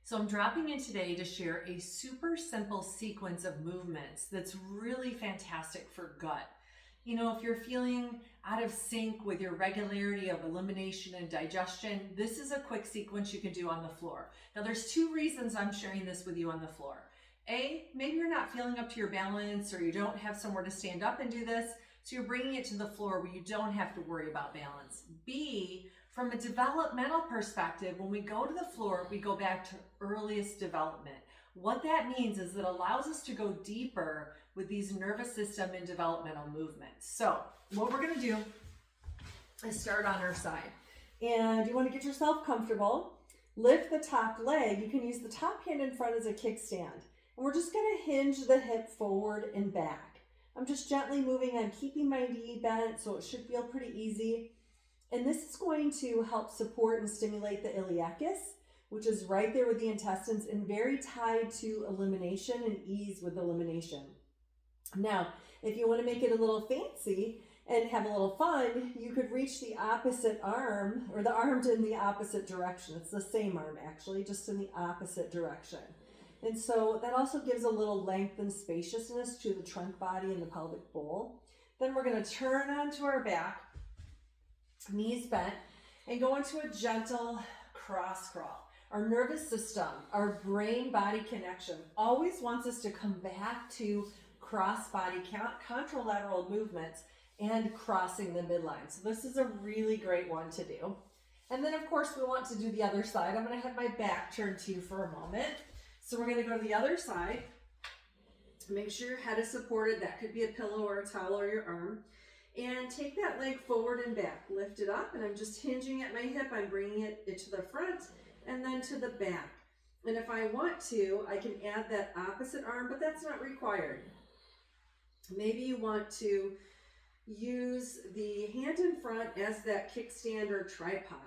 So I'm dropping in today to share a super simple sequence of movements that's really fantastic for gut. You know, if you're feeling out of sync with your regularity of elimination and digestion, this is a quick sequence you can do on the floor. Now there's two reasons I'm sharing this with you on the floor. A, maybe you're not feeling up to your balance or you don't have somewhere to stand up and do this, so you're bringing it to the floor where you don't have to worry about balance. B, from a developmental perspective, when we go to the floor, we go back to earliest development. What that means is it allows us to go deeper with these nervous system and developmental movements. So what we're gonna do is start on our side. And you wanna get yourself comfortable. Lift the top leg. You can use the top hand in front as a kickstand. And we're just gonna hinge the hip forward and back. I'm just gently moving. I'm keeping my knee bent, so it should feel pretty easy. And this is going to help support and stimulate the iliacus, which is right there with the intestines and very tied to elimination and ease with elimination. Now, if you want to make it a little fancy and have a little fun, you could reach the opposite arm, or the arms in the opposite direction. It's the same arm actually, just in the opposite direction. And so that also gives a little length and spaciousness to the trunk body and the pelvic bowl. Then we're going to turn onto our back, knees bent, and go into a gentle cross crawl. Our nervous system, our brain-body connection always wants us to come back to cross-body contralateral movements and crossing the midline. So this is a really great one to do. And then of course we want to do the other side. I'm going to have my back turned to you for a moment. So we're going to go to the other side. Make sure your head is supported. That could be a pillow or a towel or your arm. And take that leg forward and back. Lift it up, and I'm just hinging at my hip. I'm bringing it to the front and then to the back. And if I want to, I can add that opposite arm, but that's not required. Maybe you want to use the hand in front as that kickstand or tripod.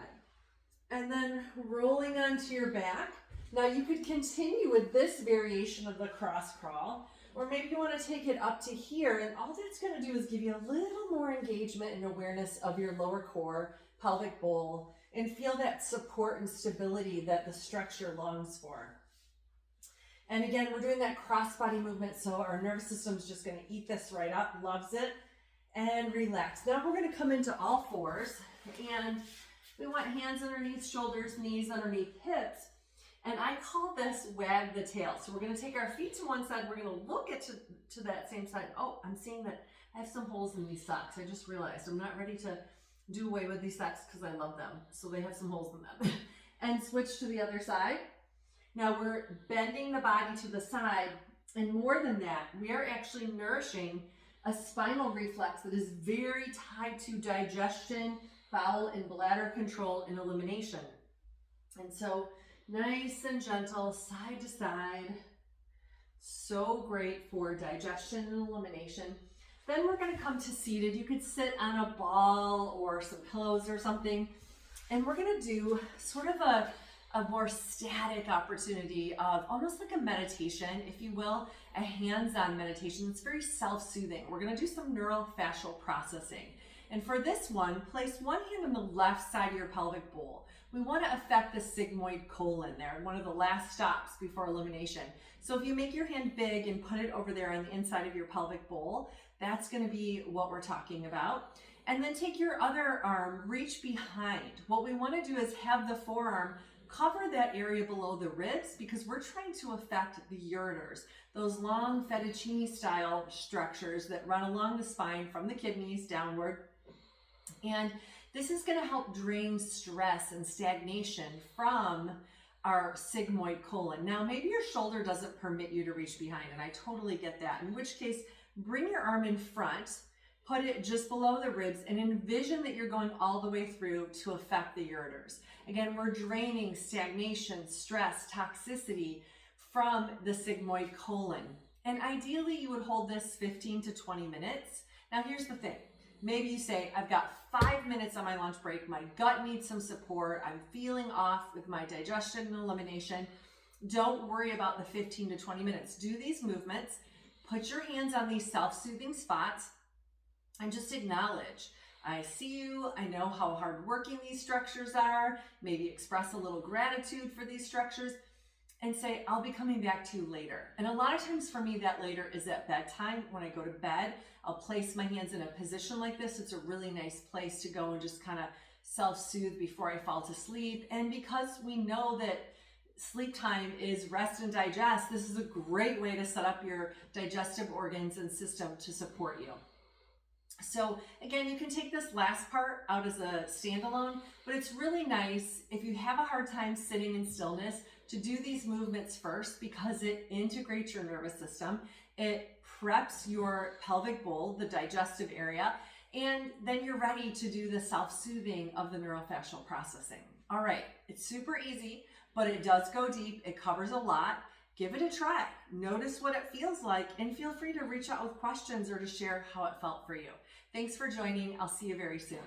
And then rolling onto your back. Now you could continue with this variation of the cross crawl, or maybe you want to take it up to here, and all that's going to do is give you a little more engagement and awareness of your lower core, pelvic bowl, and feel that support and stability that the structure longs for. And again, we're doing that cross-body movement, so our nervous system is just going to eat this right up, loves it, and relax. Now we're going to come into all fours, and we want hands underneath shoulders, knees underneath hips. And I call this wag the tail. So we're going to take our feet to one side. We're going to look to that same side. Oh, I'm seeing that I have some holes in these socks. I just realized I'm not ready to do away with these socks because I love them. So they have some holes in them. And switch to the other side. Now we're bending the body to the side. And more than that, we are actually nourishing a spinal reflex that is very tied to digestion, bowel and bladder control, and elimination. And so nice and gentle, side to side. So great for digestion and elimination. Then we're going to come to seated. You could sit on a ball or some pillows or something. And we're going to do sort of a more static opportunity of almost like a meditation, if you will, a hands-on meditation. It's very self-soothing. We're going to do some neurofascial processing. And for this one, place one hand on the left side of your pelvic bowl. We want to affect the sigmoid colon there, one of the last stops before elimination. So if you make your hand big and put it over there on the inside of your pelvic bowl, that's going to be what we're talking about. And then take your other arm, reach behind. What we want to do is have the forearm cover that area below the ribs because we're trying to affect the ureters, those long fettuccine style structures that run along the spine from the kidneys downward. And this is going to help drain stress and stagnation from our sigmoid colon. Now, maybe your shoulder doesn't permit you to reach behind, and I totally get that, in which case, bring your arm in front, put it just below the ribs, and envision that you're going all the way through to affect the ureters. Again, we're draining stagnation, stress, toxicity from the sigmoid colon. And ideally, you would hold this 15 to 20 minutes. Now, here's the thing. Maybe you say, I've got 5 minutes on my lunch break. My gut needs some support. I'm feeling off with my digestion and elimination. Don't worry about the 15 to 20 minutes. Do these movements. Put your hands on these self-soothing spots and just acknowledge, I see you. I know how hardworking these structures are. Maybe express a little gratitude for these structures. and say, I'll be coming back to you later. And a lot of times for me, that later is at bedtime. When I go to bed, I'll place my hands in a position like this. It's a really nice place to go and just kind of self-soothe before I fall to sleep. And because we know that sleep time is rest and digest, this is a great way to set up your digestive organs and system to support you. So again, you can take this last part out as a standalone, but it's really nice if you have a hard time sitting in stillness to do these movements first, because it integrates your nervous system, it preps your pelvic bowl, the digestive area, and then you're ready to do the self-soothing of the neurofascial processing. All right, it's super easy, but it does go deep. It covers a lot. Give it a try. Notice what it feels like, and feel free to reach out with questions or to share how it felt for you. Thanks for joining. I'll see you very soon.